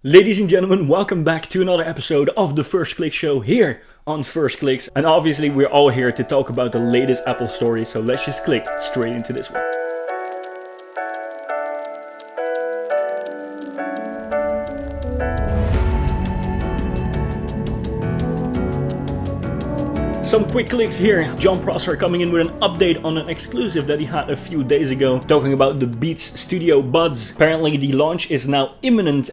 Ladies and gentlemen, welcome back to another episode of the First Click Show here on First Clicks. And obviously we're all here to talk about the latest Apple story, so let's just click straight into this one. Some quick clicks here. Jon Prosser coming in with an update on an exclusive that he had a few days ago, talking about the Beats Studio Buds. Apparently the launch is now imminent.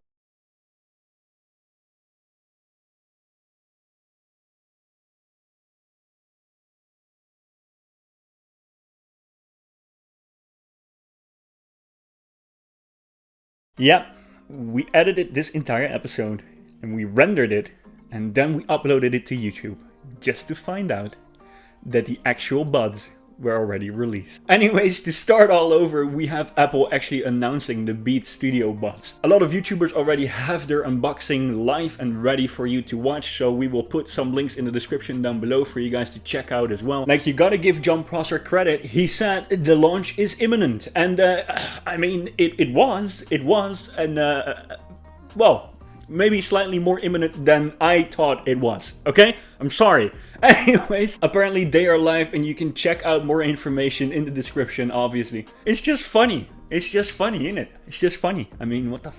Yeah, we edited this entire episode and we rendered it and then we uploaded it to YouTube just to find out that the actual buds were already released. Anyways, to start all over, we have Apple actually announcing the Beats Studio Buds. A lot of YouTubers already have their unboxing live and ready for you to watch, so we will put some links in the description down below for you guys to check out as well. Like, you gotta give Jon Prosser credit. He said the launch is imminent, and I mean, it was, and well, maybe slightly more imminent than I thought it was, okay? I'm sorry. Anyways, apparently they are live and you can check out more information in the description, obviously. It's just funny. It's just funny, isn't it? It's just funny. I mean, what the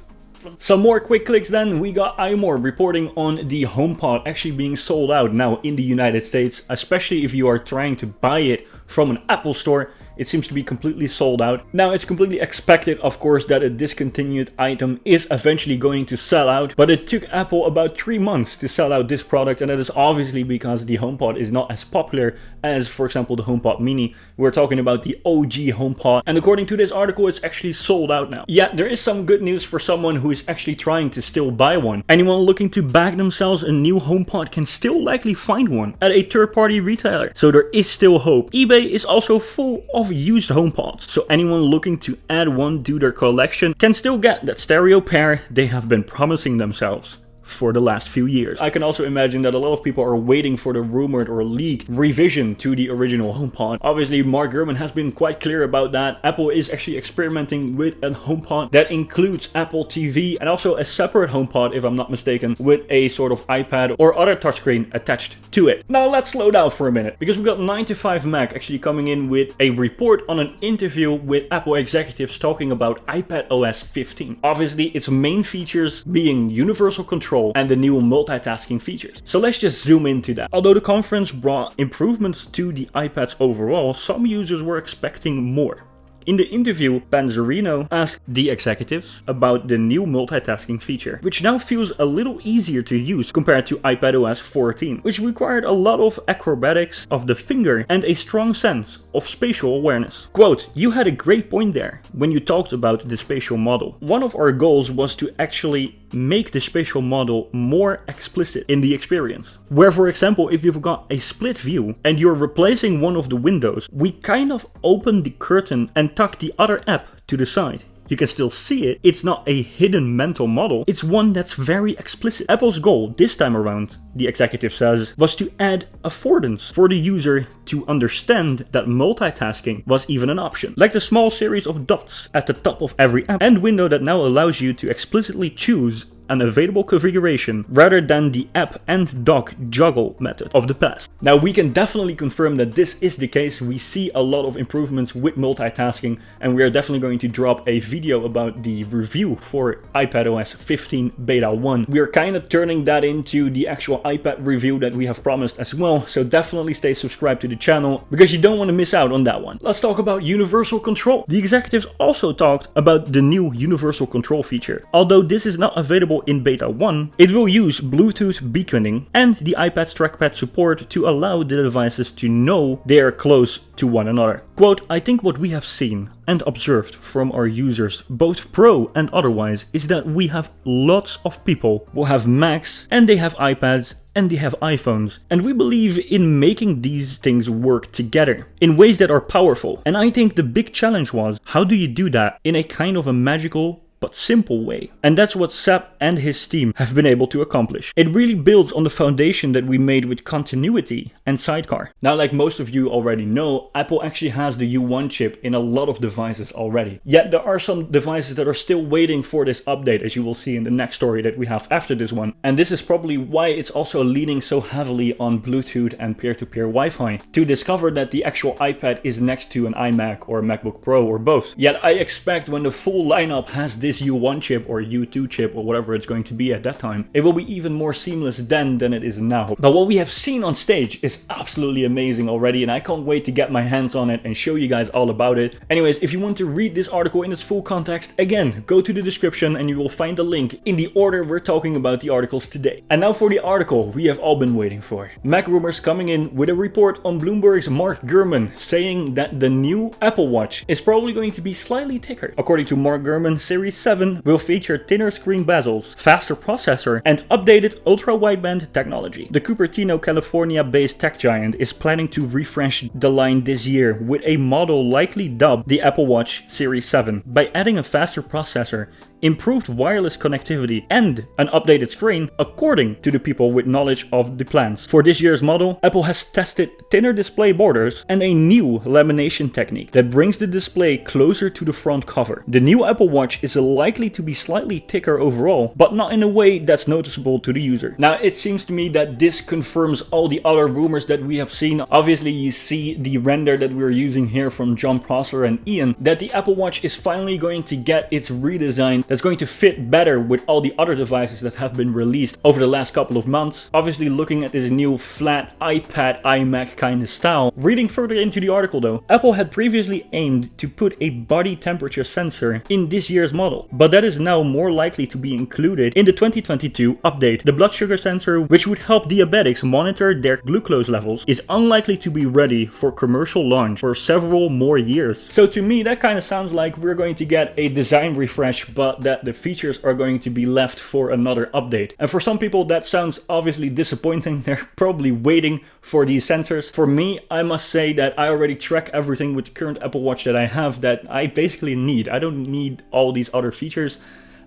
Some more quick clicks then. We got iMore reporting on the HomePod actually being sold out now in the United States, especially if you are trying to buy it from an Apple store. It seems to be completely sold out. Now, it's completely expected, of course, that a discontinued item is eventually going to sell out, but it took Apple about 3 months to sell out this product, and that is obviously because the HomePod is not as popular as, for example, the HomePod Mini. We're talking about the OG HomePod, and according to this article, it's actually sold out now. Yeah, there is some good news for someone who is actually trying to still buy one. Anyone looking to bag themselves a new HomePod can still likely find one at a third-party retailer, so there is still hope. eBay is also full of used HomePods, so anyone looking to add one to their collection can still get that stereo pair they have been promising themselves for the last few years. I can also imagine that a lot of people are waiting for the rumored or leaked revision to the original HomePod. Obviously, Mark Gurman has been quite clear about that. Apple is actually experimenting with a HomePod that includes Apple TV and also a separate HomePod, if I'm not mistaken, with a sort of iPad or other touchscreen attached to it. Now let's slow down for a minute, because we got 9to5Mac actually coming in with a report on an interview with Apple executives talking about iPadOS 15. Obviously, its main features being universal control and the new multitasking features. So let's just zoom into that. Although the conference brought improvements to the iPads overall, some users were expecting more. In the interview, Panzerino asked the executives about the new multitasking feature, which now feels a little easier to use compared to iPadOS 14, which required a lot of acrobatics of the finger and a strong sense of spatial awareness. Quote, "You had a great point there when you talked about the spatial model. One of our goals was to actually make the spatial model more explicit in the experience. Where, for example, if you've got a split view and you're replacing one of the windows, we kind of open the curtain and tuck the other app to the side. You can still see it. It's not a hidden mental model. It's one that's very explicit." Apple's goal this time around, the executive says, was to add affordance for the user to understand that multitasking was even an option. Like the small series of dots at the top of every app and window that now allows you to explicitly choose an available configuration rather than the app and dock juggle method of the past. Now, we can definitely confirm that this is the case. We see a lot of improvements with multitasking, and we are definitely going to drop a video about the review for iPadOS 15 Beta 1. We are kind of turning that into the actual iPad review that we have promised as well, so definitely stay subscribed to the channel because you don't want to miss out on that one. Let's talk about universal control. The executives also talked about the new universal control feature. Although this is not available in Beta 1, it will use Bluetooth beaconing and the iPad's trackpad support to allow the devices to know they are close to one another. Quote, "I think what we have seen and observed from our users, both pro and otherwise, is that we have lots of people who have Macs and they have iPads and they have iPhones. And we believe in making these things work together in ways that are powerful. And I think the big challenge was, how do you do that in a kind of a magical but simple way. And that's what Seb and his team have been able to accomplish. It really builds on the foundation that we made with continuity and sidecar. Now, like most of you already know, Apple actually has the U1 chip in a lot of devices already. Yet there are some devices that are still waiting for this update, as you will see in the next story that we have after this one. And this is probably why it's also leaning so heavily on Bluetooth and peer-to-peer Wi-Fi, to discover that the actual iPad is next to an iMac or a MacBook Pro or both. Yet I expect when the full lineup has this U1 chip or U2 chip or whatever it's going to be at that time, it will be even more seamless then than it is now. But what we have seen on stage is absolutely amazing already, and I can't wait to get my hands on it and show you guys all about it. Anyways, if you want to read this article in its full context, again, go to the description and you will find the link in the order we're talking about the articles today. And now for the article we have all been waiting for. Mac rumors coming in with a report on Bloomberg's Mark Gurman saying that the new Apple Watch is probably going to be slightly thicker. According to Mark Gurman, Series 7 will feature thinner screen bezels, faster processor, and updated ultra-wideband technology. The Cupertino, California-based tech giant is planning to refresh the line this year with a model likely dubbed the Apple Watch Series 7 by adding a faster processor, improved wireless connectivity, and an updated screen, according to the people with knowledge of the plans. For this year's model, Apple has tested thinner display borders and a new lamination technique that brings the display closer to the front cover. The new Apple Watch is likely to be slightly thicker overall, but not in a way that's noticeable to the user. Now, it seems to me that this confirms all the other rumors that we have seen. Obviously, you see the render that we're using here from John Prosser and Ian, that the Apple Watch is finally going to get its redesign that's going to fit better with all the other devices that have been released over the last couple of months. Obviously, looking at this new flat iPad iMac kind of style. Reading further into the article though, Apple had previously aimed to put a body temperature sensor in this year's model, but that is now more likely to be included in the 2022 update. The blood sugar sensor, which would help diabetics monitor their glucose levels, is unlikely to be ready for commercial launch for several more years. So to me, that kind of sounds like we're going to get a design refresh, but that the features are going to be left for another update. And for some people that sounds obviously disappointing. They're probably waiting for these sensors. For me, I must say that I already track everything with the current Apple Watch that I have that I basically need. I don't need all these other features.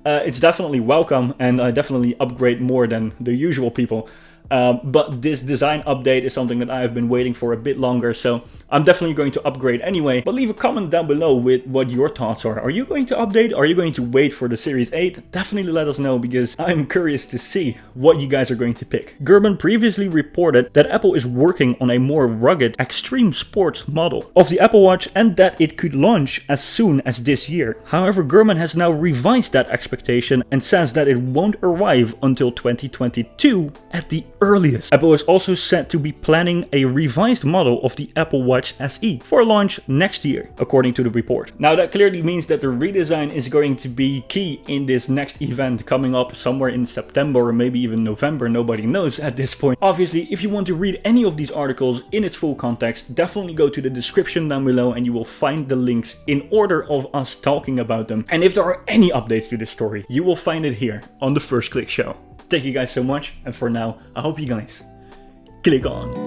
It's definitely welcome, and I definitely upgrade more than the usual people. But this design update is something that I have been waiting for a bit longer, so I'm definitely going to upgrade anyway. But leave a comment down below with what your thoughts are. Are you going to update? Are you going to wait for the Series 8? Definitely let us know, because I'm curious to see what you guys are going to pick. Gurman previously reported that Apple is working on a more rugged extreme sports model of the Apple Watch and that it could launch as soon as this year. However, Gurman has now revised that expectation and says that it won't arrive until 2022 at the earliest. Apple is also said to be planning a revised model of the Apple Watch SE for launch next year, according to the report. Now, that clearly means that the redesign is going to be key in this next event coming up somewhere in September or maybe even November. Nobody knows at this point. Obviously, if you want to read any of these articles in its full context, definitely go to the description down below and you will find the links in order of us talking about them. And if there are any updates to this story, you will find it here on the First Click Show. Thank you guys so much, and for now, I hope you guys click on.